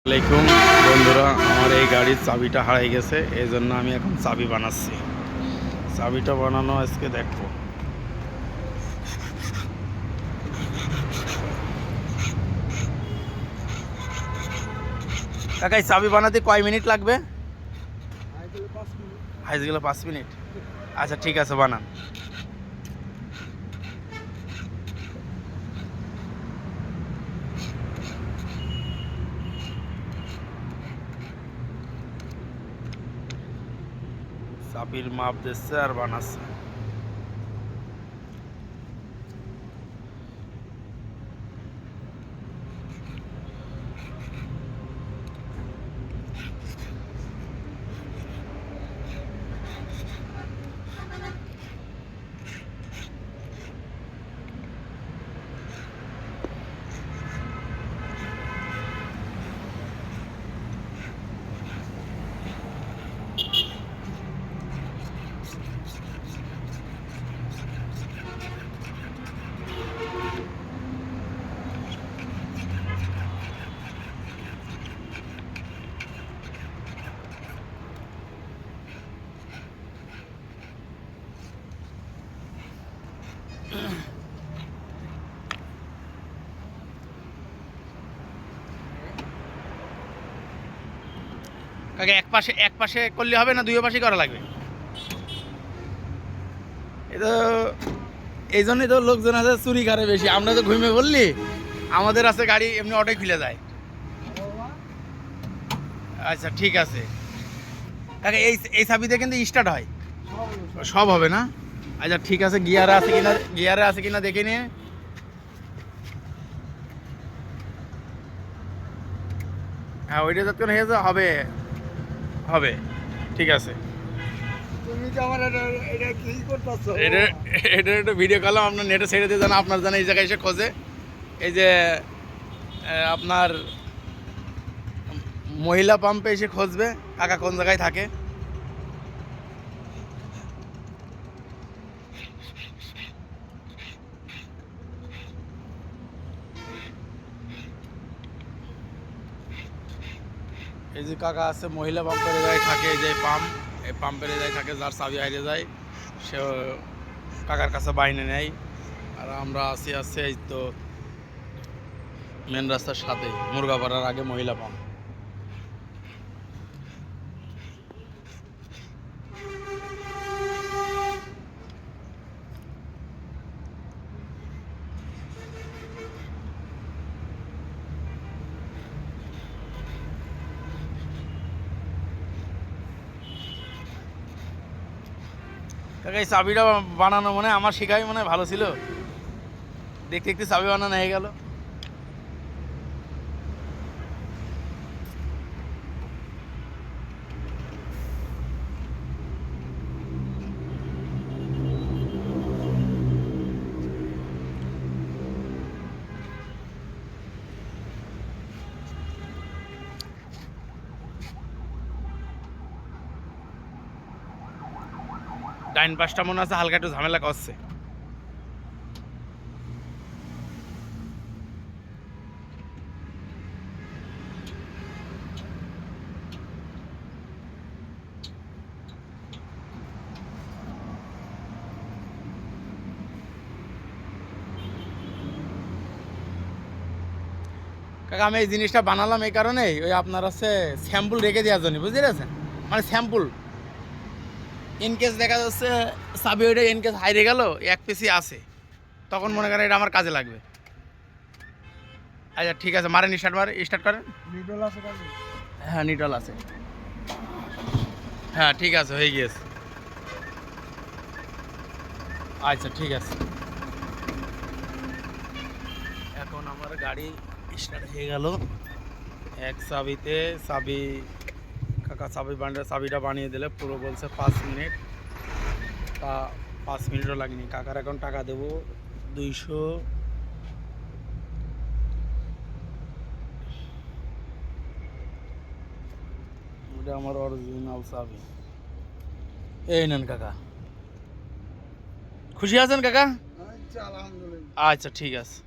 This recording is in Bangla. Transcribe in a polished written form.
আসসালামাইকুম বন্ধুরা, আমার এই গাড়ির চাবিটা হারিয়ে গেছে, এই জন্য আমি এখন চাবি বানাচ্ছি। চাবিটা বানানো আজকে দেখবো। কাকা, এই চাবি বানাতে কয় মিনিট লাগবে? হাইজ গেলে 5 মিনিট। আচ্ছা ঠিক আছে, বানান। চাবির মাপ দিচ্ছে আর বানাচ্ছে। কাকা, এক পাশে করলে হবে না, দুই পাশে করা লাগবে? এটা এই জন্যই তো লোকজন আছে চুরি করে বেশি। আমরা তো ঘুমিয়ে বললি, আমাদের আছে গাড়ি এমনি অটোই খুলে যায়। আচ্ছা ঠিক আছে কাকা, এই চাবিতে কিন্তু স্টার্ট হয়, সব হবে না? আচ্ছা ঠিক আছে, গিয়ারে আছে কিনা দেখে নিয়ে। হ্যাঁ, ওইটা যতক্ষণ হয়ে যাবে হবে হবে ঠিক আছে। তুমি যে আমার এটা কি করতেছো? এটা একটা ভিডিও করলাম, আপনার নেটে ছেড়ে দিয়ে জানা, আপনার জানা এই জায়গায় এসে খোঁজে। এই যে আপনার মহিলা পাম্পে এসে খুঁজবে কাকা কোন জায়গায় থাকে। এই যে কাকা আছে মহিলা পাম্পের জায়গায় থাকে, এই যে এই পাম্পের জায়গায় থাকে, যার চাবি হারিয়ে যায় সে কাকার কাছে বাইনে নেয়। আর আমরা আছি এই তো মেন রাস্তার সাথে, মুরগাপাড়ার আগে মহিলা পাম্প। কাকা, এই চাবিটা বানানো মানে আমার শেখাই মনে হয় ভালো ছিল, দেখতে দেখতে চাবি বানানো হয়ে গেল। ডাইন পাশটা মনে আছে হালকা একটু ঝামেলা করছে। কাকা, আমি এই জিনিসটা বানালাম এই কারণেই, ওই আপনার হচ্ছে স্যাম্পল রেখে দেওয়ার জন্য, বুঝতে পেরেছেন? মানে স্যাম্পল ইনকেস দেখা যাচ্ছে চাবি ওইটা ইনকেস হারিয়ে গেল, এক পিসি আছে, তখন মনে করেন এটা আমার কাজে লাগবে। আচ্ছা ঠিক আছে, মারেন স্টার্ট করেন। নিডল আছে কাছে? হ্যাঁ, নিটল আছে। হ্যাঁ ঠিক আছে, হয়ে গিয়েছে। আচ্ছা ঠিক আছে, এখন আমার গাড়ি স্টার্ট হয়ে গেল। এক চাবিতে কাকা চাবিটা বানিয়ে দিলে পুরো বলছে 5 মিনিট, তা 5 মিনিটও লাগেনি। কাকার এখন টাকা দেবো 200। এটা আমার অরিজিনাল চাবি, এই নেন কাকা। খুশি আছেন কাকা? আচ্ছা, আলহামদুলিল্লাহ। আচ্ছা ঠিক আছে।